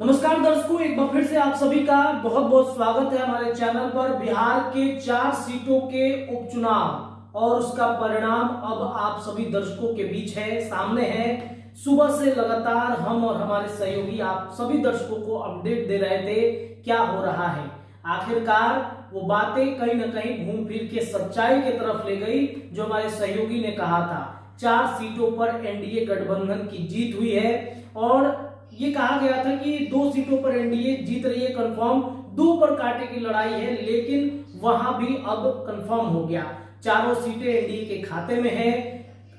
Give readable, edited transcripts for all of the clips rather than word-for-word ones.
नमस्कार दर्शकों, एक बार फिर से आप सभी का बहुत बहुत स्वागत है हमारे चैनल पर। बिहार के 4 सीटों के उपचुनाव और उसका परिणाम अब आप सभी दर्शकों के बीच है, सामने है। सुबह से लगातार हम और हमारे सहयोगी आप सभी दर्शकों को अपडेट दे रहे थे क्या हो रहा है। आखिरकार वो बातें कहीं ना कहीं घूम फिर के सच्चाई की तरफ ले गई। जो हमारे सहयोगी ने कहा था 4 सीटों पर एनडीए गठबंधन की जीत हुई है और ये कहा गया था कि 2 सीटों पर एनडीए जीत रही है कंफर्म, 2 पर कांटे की लड़ाई है, लेकिन वहां भी अब कंफर्म हो गया, चारों सीटें एनडीए के खाते में है।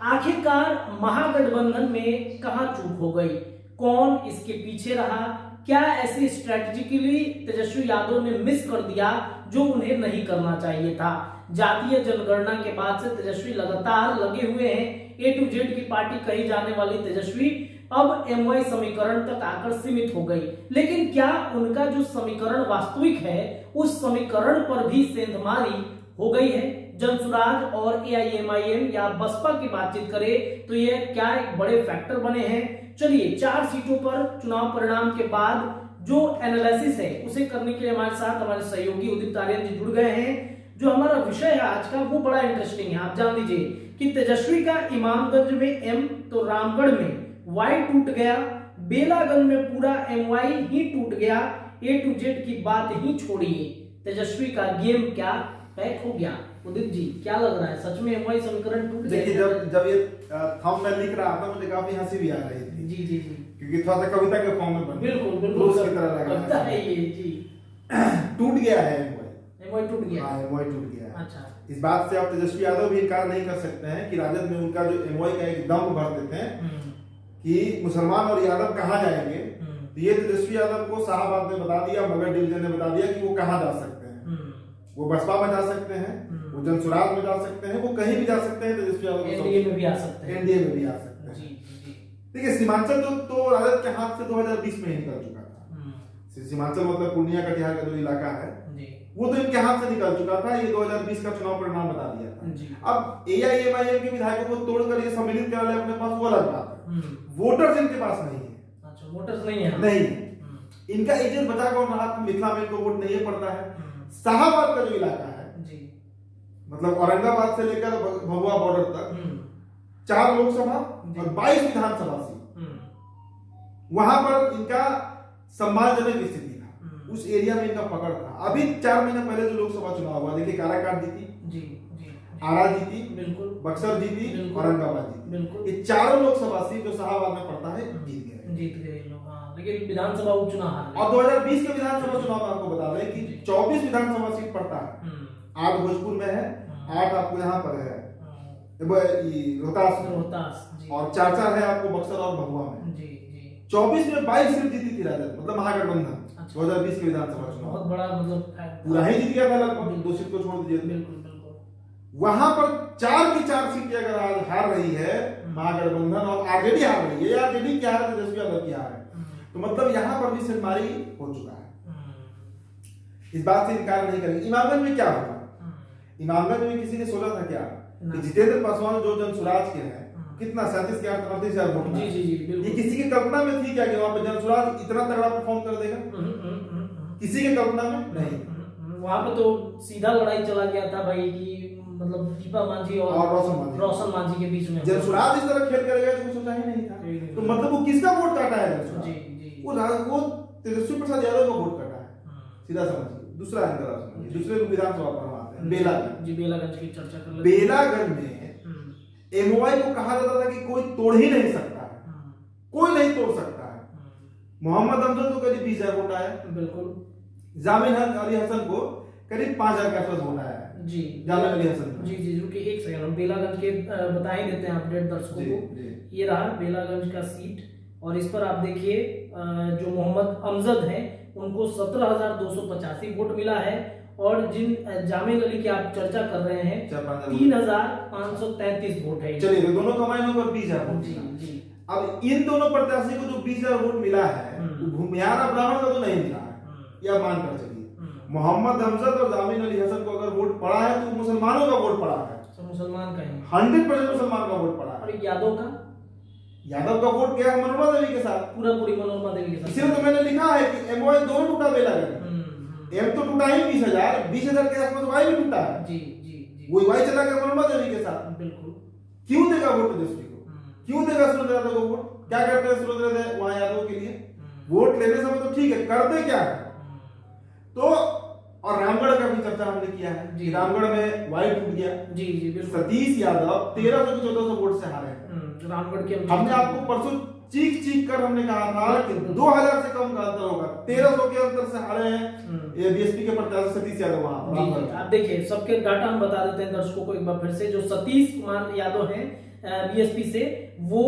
आखिरकार महागठबंधन में कहां चूक हो गई, कौन इसके पीछे रहा, क्या ऐसी स्ट्रेटेजिकली तेजस्वी यादव ने मिस कर दिया जो उन्हें नहीं करना चाहिए था। जातीय जनगणना के बाद से तेजस्वी लगातार लगे हुए हैं। ए टू जेड की पार्टी कही जाने वाली तेजस्वी अब एमवाई समीकरण तक आकर सीमित हो गई, लेकिन क्या उनका जो समीकरण वास्तविक है उस समीकरण पर भी सेंधमारी हो गई है। जनसुराज और एआईएमआईएम या बसपा की बातचीत करें तो ये क्या एक बड़े फैक्टर बने हैं। चलिए 4 सीटों पर चुनाव परिणाम के बाद जो एनालिसिस है उसे करने के लिए हमारे साथ हमारे सहयोगी उदित आर्यन जी जुड़ गए हैं। जो हमारा विषय है आज का वो बड़ा इंटरेस्टिंग है। आप जान लीजिए कि तेजस्वी का इमामगंज में एम तो रामगढ़ में वाई टूट गया, बेलागंज में पूरा एमवाई ही टूट गया। ए टू जेड की बात ही छोड़िए, तेजस्वी का गेम क्या पैक हो गया। उदित जी क्या लग रहा है, सच में एमवाई समीकरण टूट गया? देखिए जब ये थंब में लिख रहा था मुझे काफी हंसी भी आ रही थी। जी जी जी, क्योंकि थोड़ा सा कविता के फॉर्म में बन बिल्कुल बिल्कुल उसकी तरह लगा कविता है ये जी। टूट गया है एमवाई टूट गया। हाँ एमवाई टूट गया है। अच्छा, इस बात से आप तेजस्वी यादव भी इनकार नहीं कर सकते हैं कि राजद में उनका जो एमवाई का एक दम भर देते हैं कि मुसलमान और यादव कहाँ जाएंगे। तो ये तेजस्वी यादव को शाहबाद ने बता दिया, मगध डिवीजन ने बता दिया कि वो कहाँ जा सकते हैं। वो बसपा में जा सकते हैं, वो जनसुराज में जा सकते हैं, वो कहीं भी जा सकते हैं। तेजस्वी यादव एनडीए में भी आ सकते हैं, एनडीए में भी आ सकते हैं। जी जी। देखिए सीमांचल तो राजद के हाथ से 2020 में ही निकल चुका था। सीमांचल मतलब पूर्णिया कटिहार का जो इलाका है वो तो इनके हाथ से निकल चुका था। ये 2020 का चुनाव परिणाम बता दिया था। अब एआईएमआईएम के विधायकों को तोड़कर ये सम्मिलित कर ले अपने पास, वो अलग बात है। वोटर्स इनके पास नहीं है। अच्छा, वोटर्स नहीं है। नहीं, इनका एजेंट बचा कौन रहा? मिथिला में इनको वोट नहीं पड़ता है। शाहबाद का जो इलाका है जी, मतलब औरंगाबाद से लेकर भभुआ बॉर्डर तक 4 लोकसभा और 22 विधानसभा सीट, वहां पर इनका सम्मानजनक स्थिति था। उस एरिया में इनका पकड़ था। अभी 4 महीने पहले जो लोकसभा चुनाव हुआ, देखिए काराकाट जीती जी, आरा जीती, बिल्कुल, बक्सर जीती, औरंगाबाद जीती, बिल्कुल। ये 4 लोकसभा सीट जो शाहबाद में पड़ता है जीत गए लोग। लेकिन विधानसभा उपचुनाव और 2020 के विधानसभा चुनाव में आपको बता दें कि 24 विधानसभा सीट पड़ता है। 8 भोजपुर में है, 8 आपको यहाँ पर है रोहतास और 4 है आपको बक्सर और भभुआ में। 24 में 22 सीट जीती थी राजद, मतलब महागठबंधन। 2020 के विधानसभा चुनाव बहुत बड़ा मतलब पूरा ही जीत गया था लगभग, 2 सीट को छोड़ दीजिए। बिल्कुल बिल्कुल। वहां पर 4 की 4 सीटें अगर आज हार रही है महागठबंधन और आरजेडी हार रही है, आरजेडी क्या है तेजस्वी यादव की हार है, तो मतलब यहाँ पर भी सिरमारी हो चुका है। इस बात से इनकार नहीं करेंगे। इमामगंज में क्या होगा? इमामगंज में किसी ने सोचा था क्या कि जितेंद्र पासवान जो जनसुराज के हैं कितना 37,000 वोट, जी जी जी, ये किसी की कल्पना में थी क्या कि वहां पर जनसुराज इतना तगड़ा परफॉर्म कर देगा? किसी की कल्पना में नहीं। वहां पे तो सीधा लड़ाई चला गया था भाई कि मतलब दीपा मांझी और रोशन मांझी के बीच में। जनसुराज इस तरह खेल करेगा तो सोचा ही नहीं था। तो मतलब वो किसका वोट काटा है जनसुराज? जी जी, वो तेजस्वी प्रसाद यादव का वोट काटा है, सीधा समझिए। दूसरा एंगल आप समझिए, दूसरे विधानसभा पर आते हैं बेलागंज। जी, बेलागंज की चर्चा कर लेते हैं। बेलागंज में एमओआई को कहा जाता था कि कोई तोड़ ही नहीं सकता है, कोई नहीं तोड़ सकता है। मोहम्मद अमजद को करीब 20,000 वोट आया, बिल्कुल। जामिन अली हसन को करीब 5,000 के आसपास वोट आया जी, जामिन अली हसन। जी जी, रुकिए एक सेकंड, हम बेलागंज के बता ही देते हैं अपडेट दर्शकों को। ये रहा बेलागंज का सीट और इस पर आप देखिए जो मोहम्मद अमजद हैं उनको 17,285 वोट मिला है और जिन जामिन अली की आप चर्चा कर रहे हैं 3,533 वोट है। चलिए तो दोनों कमाई में 20,000 वोट। जी जी, अब इन दोनों प्रत्याशी को जो 20,000 वोट मिला है वो भूमिहार ब्राह्मण का तो नहीं मिला है, यह मान कर चलिए। मोहम्मद अमजद और जामिन अली हसन को अगर वोट पड़ा है तो मुसलमानों का वोट पड़ा है, मुसलमान का 100% मुसलमान का वोट पड़ा है। और यादव का यादव का वोट गया मनोरमा देवी के साथ, पूरा पूरी मनोरमा देवी के साथ। इसीलिए तो मैंने लिखा है कि एमवाई दोनों टूटा बेलागंज, एम तो टूटा ही 20,000 के आसपास वाई भी टूटा है। जी जी जी, वही वाई चला गया मनोरमा देवी के साथ। बिल्कुल। क्यों देगा वोट तेजस्वी को? क्यों देगा सुरेंद्र यादव को वोट? क्या करते हैं सुरेंद्र वहां यादव के लिए? वोट लेने समय तो ठीक है, करते क्या है? तो और रामगढ़ का भी चर्चा हमने किया है कि रामगढ़ में वाई टूट गया। जी जी बिल्कुल। सतीश यादव 1300 के 1400 वोट से हारे हैं। रामगढ़ के हमने आपको परसों चीख कर हमने कहा था कि 2000 से कम का अंतर होगा, 1300 के अंतर से हारे हैं ये बीएसपी के प्रत्याशी सतीश यादव वहां। आप देखिए सबके डाटा हम बता देते हैं दर्शकों को एक बार फिर से। जो सतीश कुमार यादव हैं बीएसपी से, वो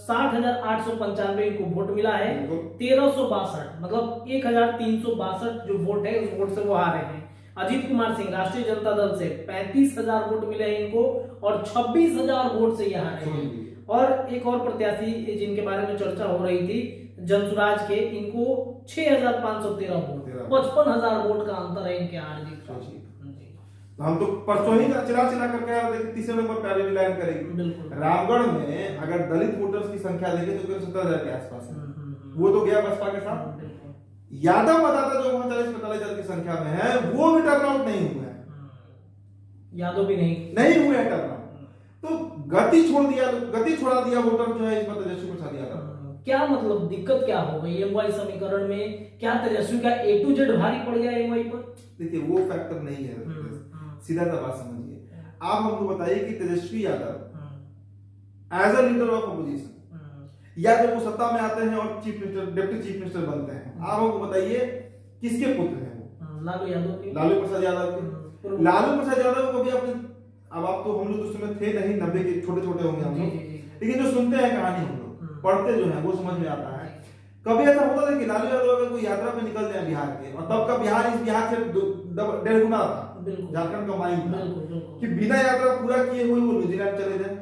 60,895 इनको वोट मिला है। 1362 मतलब 1,362 जो वोट है उस वोट से वो हारे हैं। अजीत कुमार सिंह राष्ट्रीय जनता दल से 35,000 वोट मिले हैं इनको और 26,000 वोट से ये हारे हैं। और एक और प्रत्याशी जिनके बारे में चर्चा हो रही थी जनसुराज के, इनको 6,513 वोट, 55,000 वोट का अंतर है इनके हार जीत का। तो हम तो परसों ही चिरा करके आए थे तीसरे नंबर पे आगे लाइन करेगी। रामगढ़ में अगर दलित वोटर्स की संख्या देखें तो करीब 70,000 के आसपास है। वो तो गया बसपा के साथ। यादव मतदाता जो 40-45,000 की संख्या में है वो भी टर्नआउट नहीं हुआ है। यादव भी नहीं हुए है टर्नआउट। तो गति छोड़ा दिया वोटर जो है इस बार तेजस्वी प्रसाद यादव। क्या मतलब दिक्कत क्या हो गई एमवाई समीकरण में? क्या तेजस्वी का A to Z भारी पड़ गया एमवाई पर? देखिए वो फैक्टर नहीं है, सीधा सा बात समझिए। आप हमको बताइए कि Tejashwi Yadav as a leader of opposition या जब वो सत्ता में आते हैं और डिप्टी चीफ मिनिस्टर बनते हैं, आप हमको बताइए किसके पुत्र हैं वो? लालू यादव के। लालू प्रसाद यादव के। लालू प्रसाद यादव को भी अपने, अब आप तो हम लोग उस समय थे नहीं, 90 के छोटे होंगे हम लोग, लेकिन जो सुनते हैं कहानी हम लोग पढ़ते जो है वो समझ में आता है। कभी ऐसा होता था कि लालू यादव अगर कोई यात्रा पे निकल जाए बिहार के, और तब का बिहार इस बिहार से 1.5 गुना था, झारखंड का माइंड था कि बिना यात्रा पूरा किए हुए वो न्यूजीलैंड चले जाए।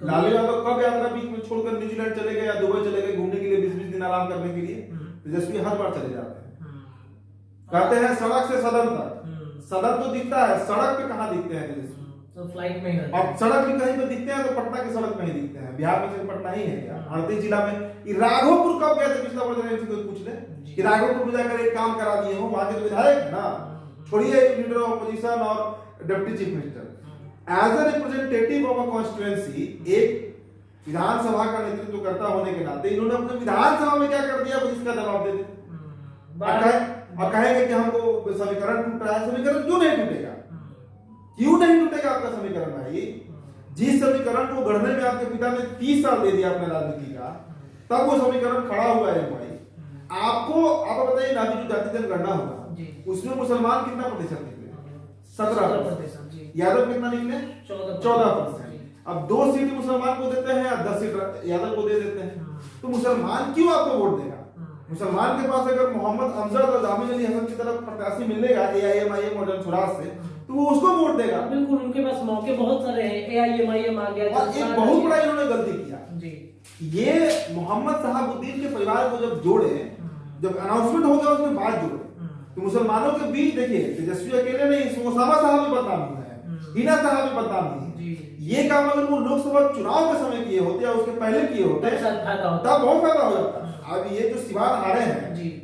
लालू यादव कब यात्रा बीच में छोड़कर न्यूजीलैंड चले गए या दुबई चले गए घूमने के लिए, 20-20 दिन आराम करने के लिए? तेजस्वी हर बार चले जाते हैं। कहते हैं सड़क से सदन तक, सदन तो दिखता है, सड़क पे कहाँ दिखते हैं तेजस्वी? तो फ्लाइट में ही रहते हैं। अब सड़क भी कहीं पे दिखते हैं तो पटना की सड़क में ही दिखते हैं। बिहार में सिर्फ पटना ही है क्या? 38 जिला में। राघोपुर कब गए थे पिछला बार? से कोई पूछ ले कि राघोपुर में जाकर एक काम करा दिए हो, वहां के तो विधायक ना, छोड़िए लीडर ऑफ अपोजिशन और deputy chief minister, as a representative of a constituency, एक विधानसभा का नेतृत्व करता होने के नाते इन्होंने अपने विधानसभा में क्या कर दिया इसका जवाब दे दे और कहेंगे कि हमको समीकरण टूट रहा है। समीकरण क्यों नहीं टूटेगा? क्यों नहीं टूटेगा आपका समीकरण भाई? जिस समीकरण को गढ़ने में आपके पिता ने 30 साल दे दिया अपने राजनीति का, तब वो समीकरण खड़ा हुआ है भाई। आपको आप बताइए ना, जो जाति जनगणना हुआ उसमें मुसलमान कितना प्रतिशत निकले? 17%। यादव कितना निकले? 14%। अब 2 सीट मुसलमान को देते हैं, 10 सीट यादव को दे देते हैं, तो मुसलमान क्यों आपको वोट देगा? मुसलमान के पास अगर मोहम्मद अमजद और जामिल अली हसन की तरफ प्रत्याशी मिलेगा AIMIM और जनसुराज से, तो वो उसको वोट देगा। बिल्कुल, उनके पास मौके बहुत सारे हैं। AIMIM आ गया। और एक बहुत बड़ा इन्होंने गलती किया जी, ये मोहम्मद साहबुद्दीन के परिवार को जब जोड़े, जब अनाउंसमेंट हो गया उसमें बात जोड़े, तो मुसलमानों के बीच देखिए तेजस्वी अकेले नहीं, ओसामा साहब भी बदनाम हुए हैं, हिना साहब भी बदनाम हुए। ये काम अगर वो लोकसभा चुनाव के समय किए होते या उसके पहले किए होते तब बहुत फायदा हो जाता। अब ये जो सिवान हारे हैं,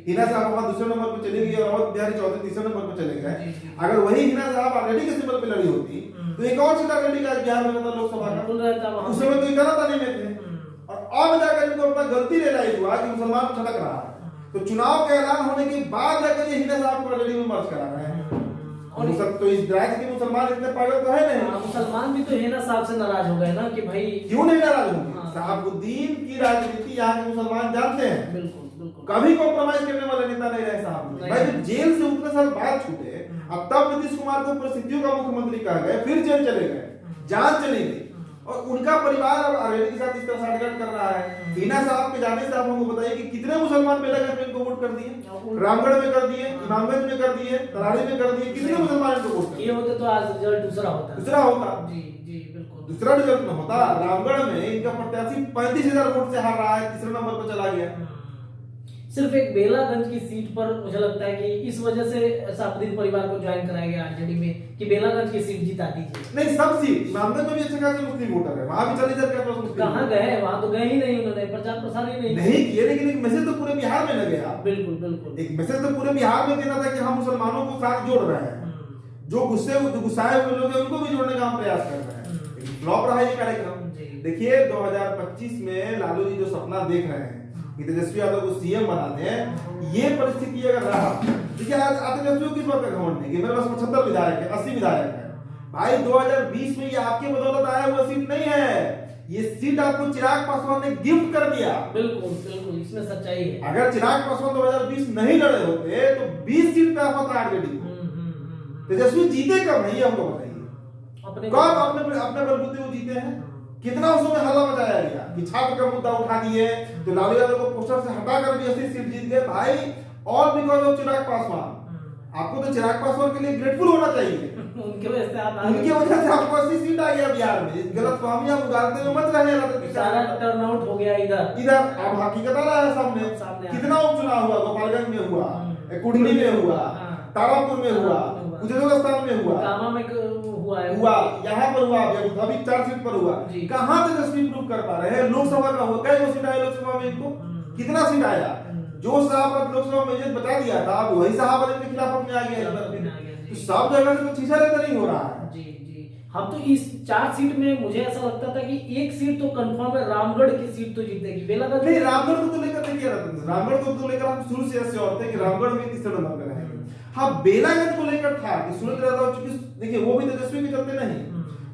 हिना साहब वहां दूसरे नंबर पे चले गई और अवध बिहारी चौधरी तीसरे नंबर पे चले गए। अगर वही हिना साहब ऑलरेडी के सिंबल पे लड़ी होती तो एक और सीट ऑलरेडी का बिहार में रहता लोकसभा का, उस समय तो इतना ताने में थे। और अब जाकर इनको अपना गलती रियलाइज हुआ कि मुसलमान छटक रहा है, तो चुनाव का ऐलान होने के बाद जाकर ये हिना साहब को ऑलरेडी में मर्ज करा रहे हैं। और तो इस राज्य के मुसलमान इतने पागल तो है नहीं। मुसलमान भी तो हिना साहब से नाराज हो गए ना कि भाई क्यों नहीं नाराज होंगे? साहबुद्दीन की राजनीति यहाँ के मुसलमान जानते हैं। बिल्कुल बिल्कुल, कभी कॉम्प्रोमाइज करने वाले नेता नहीं रहे साहब। भाई जब जेल से उतने साल बाद छूटे, अब तब नीतीश कुमार को परिस्थितियों का मुख्यमंत्री कहा गया, फिर जेल चले गए, जान चली गई, और उनका परिवार अब आरएलडी के साथ इस तरह साठगांठ कर रहा है। हिना साहब के जाने से आप हमको बताइए कि कितने मुसलमान बेलागंज में इनको वोट कर दिए, रामगढ़ में कर दिए, इमामगंज में कर दिए, तरारी में कर दिए, कितने मुसलमान इनको वोट किए होते तो आज रिजल्ट दूसरा होता। जी जी बिल्कुल, दूसरा रिजल्ट में होता। रामगढ़ में इनका प्रत्याशी 35,000 वोट से हार रहा है, तीसरे नंबर पर चला गया। सिर्फ एक बेलागंज की सीट पर मुझे लगता है कि इस वजह से साबुद्दीन परिवार को ज्वाइन कराया गया आरजेडी में कि बेलागंज की सीट जिता दीजिए। नहीं, सब सीट नामदेव में भी अच्छे खासे मुस्लिम वोटर है, वहां भी 40,000 के आसपास मुस्लिम। कहाँ गए? वहां तो गए ही नहीं, उन्होंने प्रचार प्रसार ही नहीं किए, लेकिन एक मैसेज तो पूरे बिहार में न गया। बिल्कुल बिल्कुल, एक मैसेज तो पूरे बिहार में देना था कि हम मुसलमानों को साथ जोड़ रहे हैं, जो गुस्साए हुए लोग हैं उनको भी जोड़ने का हम प्रयास कर रहे हैं। फ्लॉप रहा ये कार्यक्रम। देखिए 2025 में लालू जी जो सपना देख रहे हैं कि तेजस्वी यादव को सीएम बना दें, ये परिस्थिति अगर रहा, देखिए आज तेजस्वी को किस बात का घमंड नहीं कि मेरे पास 75 विधायक है, 80 विधायक है। भाई 2020 में ये आपके बदौलत आया हुआ सीट नहीं है, ये सीट आपको चिराग पासवान ने गिफ्ट कर दिया। बिल्कुल बिल्कुल, इसमें सच्चाई है। अगर चिराग पासवान 2020 नहीं लड़े होते तो 20 सीट पे आता आरजेडी। तेजस्वी जीते कब नहीं हमको बताइए, कब अपने बलबूते को जीते हैं? कितना उसमें हल्ला मचाया गया कि छात्र का मुद्दा उठा दिए तो लालू यादव को पोस्टर से हटाकर भी 80 सीट जीत गए भाई, और बिकॉज ऑफ चिराग पासवान। आपको तो चिराग पासवान के लिए ग्रेटफुल होना चाहिए, उनके वजह से आपको 80 सीट आ गया बिहार में। गलत फहमियां उगाड़ते हुए मत रहे, सारा टर्नआउट हो गया इधर। अब हकीकत आ रहा है सामने। कितना उपचुनाव हुआ, गोपालगंज में हुआ, कुंडली में हुआ, तारापुर में हुआ, उज्जैन में हुआ, कामा में हुआ, यहाँ पर हुआ, अभी 4 सीट पर हुआ। कहाँ तेजस्वी प्रूव कर पा रहे हैं? लोकसभा का हुआ, कई सीट आया लोकसभा में इनको, कितना सीट आया? जो साहब लोकसभा में मेजर बता दिया था वही साहब इनके खिलाफ में आ गया। तो सब जगह से तो चीजा लेता नहीं हो रहा है। जी जी, हम तो इस 4 सीट में मुझे ऐसा लगता था कि एक सीट तो कंफर्म है, रामगढ़ की सीट तो जीतेगी। बेलागंज नहीं, रामगढ़ को तो लेकर नहीं, रामगढ़ को तो लेकर हम शुरू से ऐसे और थे कि रामगढ़ में तीसरे नंबर पर रहेंगे। हाँ, बेलागंज को लेकर था कि सुरेंद्र यादव, चूंकि देखिए वो भी तेजस्वी के चलते नहीं,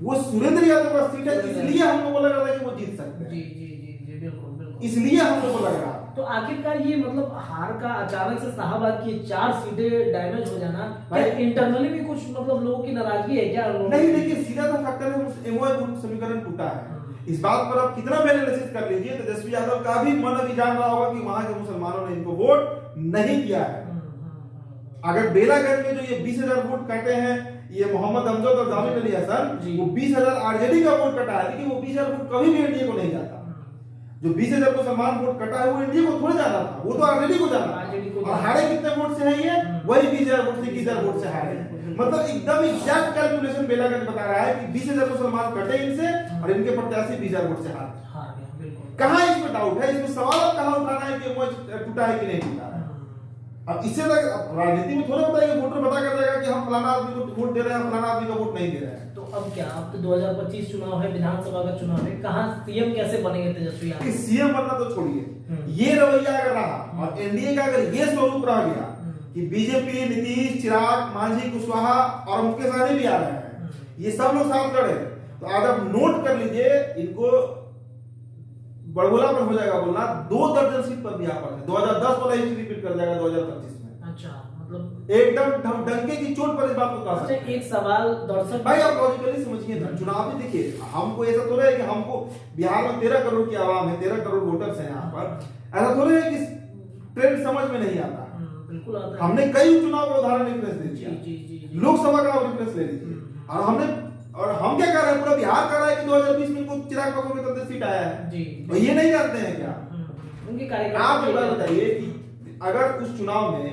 वो सुरेंद्र यादव का सीट है, इसलिए हम लोग को लग रहा था कि वो जीत सकते हैं। जी जी जी जी, बिल्कुल बिल्कुल, इसलिए हम लोग को लग रहा। तो आखिरकार ये मतलब हार का अचानक से शाहबाद की 4 सीटें डैमेज हो जाना, क्या इंटरनली भी कुछ मतलब लोगों की नाराजगी है क्या? नहीं, देखिए सीधा सा फैक्टर है एमओए समीकरण टूटा है। इस बात पर आप कितना भी एनालिसिस कर लीजिए, तेजस्वी यादव का भी मन अभी जान रहा होगा कि वहां के मुसलमानों ने इनको वोट नहीं किया है। अगर बेलागंज में जो ये 20,000 वोट काटे हैं, ये मोहम्मद अमजद और जामिल अली हसन, वो 20,000 आरजेडी का वोट कटा है, लेकिन वो 20,000 वोट कभी भी एनडीए को नहीं जाता। जो 20,000 को सलमान वोट कटा है वो एनडीए को थोड़े जाना था, वो तो आरजेडी को जाना। और हारे कितने वोट से है ये? वही 20,000 वोट से 21,000 वोट से हारे। मतलब एकदम एग्जैक्ट कैलकुलेशन बेलागंज बता रहा है कि 20,000 को सलमान कटे इनसे और इनके प्रत्याशी 20,000 वोट से हारे। कहाँ इसमें डाउट है? इसमें सवाल अब कहाँ उठाना है कि वो टूटा है कि नहीं टूटा है? अब इससे तक राजनीति में थोड़ा बताइए, वोटर बता कर जाएगा कि हम फलाना आदमी को वोट दे रहे हैं, फलाना आदमी को वोट नहीं दे रहे हैं। तो अब क्या, अब तो 2025 चुनाव है, विधानसभा का चुनाव है, कहाँ सीएम कैसे बनेंगे तेजस्वी यादव? सीएम बनना तो छोड़िए, ये रवैया अगर रहा और एनडीए का अगर ये स्वरूप रह गया कि बीजेपी, नीतीश, चिराग, मांझी, कुशवाहा और मुकेश सहनी भी आ रहे हैं, ये सब लोग साथ लड़े, तो आज आप नोट कर लीजिए, इनको बड़बोला पर हो जाएगा बोलना, 2 दर्जन सीट पर भी यहाँ पर 2010 वाला हिस्ट्री रिपीट कर जाएगा 2025 में। अच्छा, मतलब एकदम डंके की चोट पर इस बात को कहा। एक सवाल दर्शक भाई आप लॉजिकली समझिए ना, चुनाव में देखिए हमको ऐसा थोड़ा है कि हमको बिहार में 13 करोड़ की आवाम है, 13 करोड़ वोटर्स हैं यहाँ पर, ऐसा थोड़ा है कि ट्रेंड समझ में नहीं आता। बिल्कुल आता है। हमने कई चुनाव का उदाहरण रेफरेंस दे दिया, लोकसभा का रेफरेंस ले लीजिए, और हम क्या कर रहे हैं, पूरा बिहार कर रहा है कि 2020 में इनको चिराग पासवान में 33 सीट आया है जी, और ये नहीं जानते हैं क्या उनके कार्यक्रम? आप एक बात बताइए कि अगर उस चुनाव में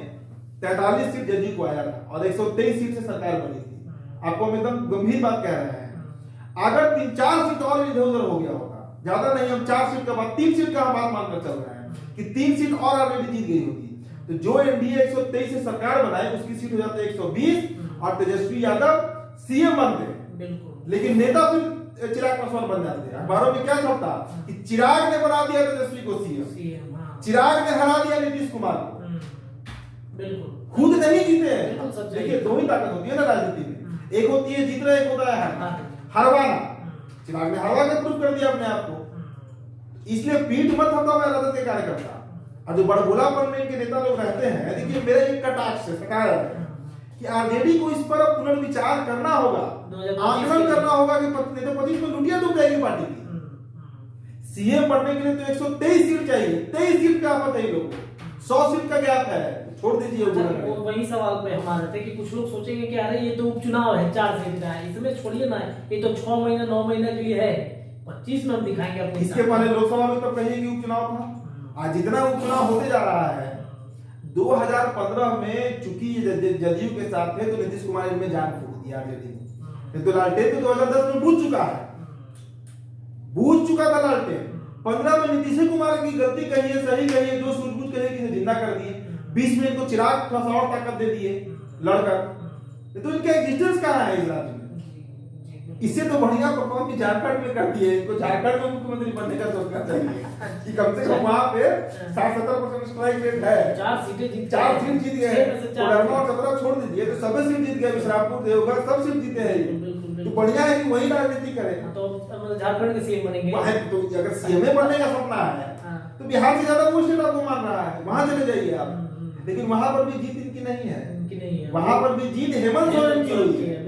43 सीट जदयू को आया था और 123 सीट से सरकार बनी थी, आपको हम एकदम गंभीर बात कह रहे हैं, अगर 3-4 सीट और इधर उधर हो गया होता, ज्यादा नहीं, हम 4 सीट के बाद 3 सीट का बात मानकर चल रहे हैं कि 3 सीट और ऑलरेडी जीत गई होती, तो जो एनडीए 123 से सरकार बनाए उसकी सीट हो जाती 120 और तेजस्वी यादव सीएम बनते। लेकिन नेता फिर चिराग पासवान बन जाते हैं। अखबारों में क्या छपता कि चिराग ने बना दिया तेजस्वी को सीएम, चिराग ने हरा दिया नीतीश कुमार को। बिल्कुल, खुद नहीं जीते हैं। देखिए 2 ही ताकत होती है ना राजनीति में, एक होती है जीतना, एक होता है हरवाना। चिराग ने हरवा के प्रूफ कर दिया अपने आप को, इसलिए पीठ मत हटा मैं राजद के कार्यकर्ता और जो बड़बोलापन में इनके नेता लोग रहते हैं। देखिए मेरा एक कटाक्ष है कि आरजेडी को इस पर पुनर्विचार करना होगा, आकलन करना होगा कि नहीं तो 25 में लुटिया डूब जाएगी पार्टी की। सीएम बनने के लिए तो 123 सीट चाहिए, 23 सीट का आपत्ति है लोग, 100 सीट का गैप है, छोड़ दीजिए। वही सवाल पे हम आ रहे थे कि कुछ लोग सोचेंगे कि अरे ये तो उपचुनाव है, 4 सीट का है, इसमें छोड़िए ना, ये तो 6 महीने 9 महीने के लिए है, 25 में हम दिखाएंगे अपने। इसके पहले लोकसभा में तो कहीं उपचुनाव था, आज जितना उपचुनाव होते जा रहा है 2015 में चूंकि जदयू के साथ थे तो नीतीश कुमार इनमें जान फूक दिया आरजेडी ने। तो लालटेन तो 2010 में बूझ चुका है, बूझ चुका था लालटेन। 15 में नीतीश कुमार की गलती कही है, सही कही है, जो सूझबूझ कही है, जिंदा कर दिए। 20 में इनको चिराग थोड़ा सा और ताकत दे दिए लड़कर। तो इनका एग्जिस्टेंस कहाँ है इस राज्य में? इससे तो बढ़िया परफॉर्म भी झारखंड में कर दिए। इनको झारखंड में मुख्यमंत्री बनने का सोचना चाहिए कि कम से कम वहां पे 60-70% स्ट्राइक रेट है। 4 सीट जीत गए। कोडरमा और चतरा छोड़ दीजिए तो सभी सीट जीत गए, विश्रामपुर, देवघर सब सीट जीते हैं। तो बढ़िया है कि वही राजनीति करे। तो झारखंड के सीएम बनेंगे। तो अगर सीएम बनने का सपना है तो बिहार से ज्यादा वो स्टेट आपको मान रहा है, वहां चले जाइए आप। लेकिन वहां पर भी जीत इनकी नहीं है। वहां पर भी जीत हेमंत सोरेन की हुई है।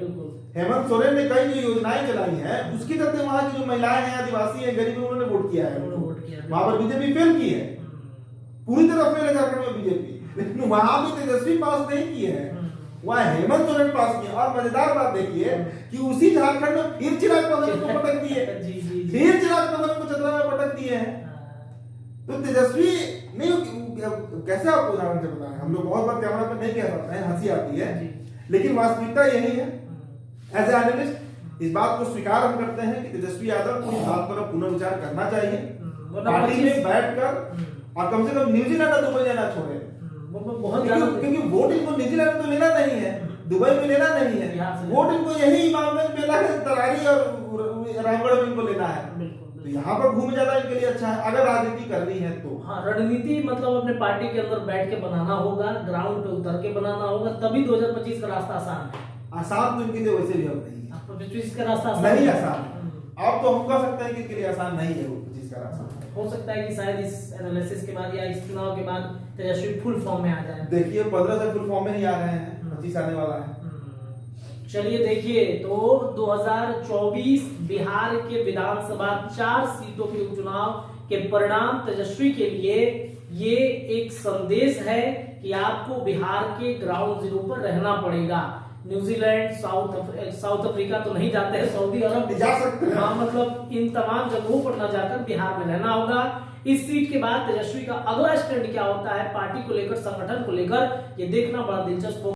हेमंत सोरेन ने कई जो योजनाएं चलाई हैं उसके चलते वहां की जो महिलाएं हैं, आदिवासी हैं, गरीब हैं, उन्होंने वोट किया है। वहां पर बीजेपी फेल की है, पूरी तरह फेल है झारखंड में बीजेपी। लेकिन वहां भी तेजस्वी पास नहीं किए हैं, वहां हेमंत सोरेन पास किए। और मजेदार बात देखिए कि उसी झारखंड में फिर चिराग पासवान को पटक दिए, फिर चिराग पासवान को चतरा में पटक दिए हैं। तो तेजस्वी नहीं, कैसे आपको उदाहरण से बताएं, हम लोग बहुत बार कैमरा पर नहीं कह सकते हैं, हंसी आती है, लेकिन वास्तविकता यही है। एज ए एनालिस्ट इस बात को स्वीकार हम करते हैं कि तेजस्वी यादव को इस बात पर पुनर्विचार करना चाहिए, पार्टी में बैठकर, और कम से कम न्यूजीलैंड और दुबई जाना छोड़े। क्योंकि वोट इनको न्यूजीलैंड में तो लेना नहीं है, दुबई में लेना नहीं है, वोट इनको यही इमामगंज, बेलागंज, तरारी और रामगढ़ में इनको लेना है। तो यहाँ पर घूम ज्यादा इनके लिए अच्छा है अगर राजनीति करनी है तो। हाँ, रणनीति मतलब अपने पार्टी के अंदर बैठ के बनाना होगा, ग्राउंड पे उतर के बनाना होगा, तभी 2025 का रास्ता आसान है। आसान तो इनके लिए वैसे भी अब नहीं है। 2025 का रास्ता नहीं आसान है। अब तो हम कह सकते हैं कि इनके लिए आसान नहीं है 2025 का रास्ता। हो सकता है कि शायद इस एनालिसिस के बाद या इस चुनाव के बाद तेजस्वी फुल फॉर्म में आ जाए। देखिए 15 से फुल फॉर्म में नहीं आ रहे हैं, 25 आने वाला है। चलिए देखिए, तो 2024 बिहार के विधानसभा 4 सीटों के उपचुनाव के परिणाम तेजस्वी के लिए ये एक संदेश है कि आपको बिहार के ग्राउंड जीरो पर रहना पड़ेगा। न्यूजीलैंड, साउथ अफ्रीका तो नहीं जाते हैं, सऊदी अरब जा सकते हैं। हाँ, मतलब इन तमाम जगहों पर न जाकर बिहार में रहना होगा। इस सीट के बाद तेजस्वी का अगला स्टैंड क्या होता है, पार्टी को लेकर, संगठन को लेकर, ये देखना बड़ा दिलचस्प होगा।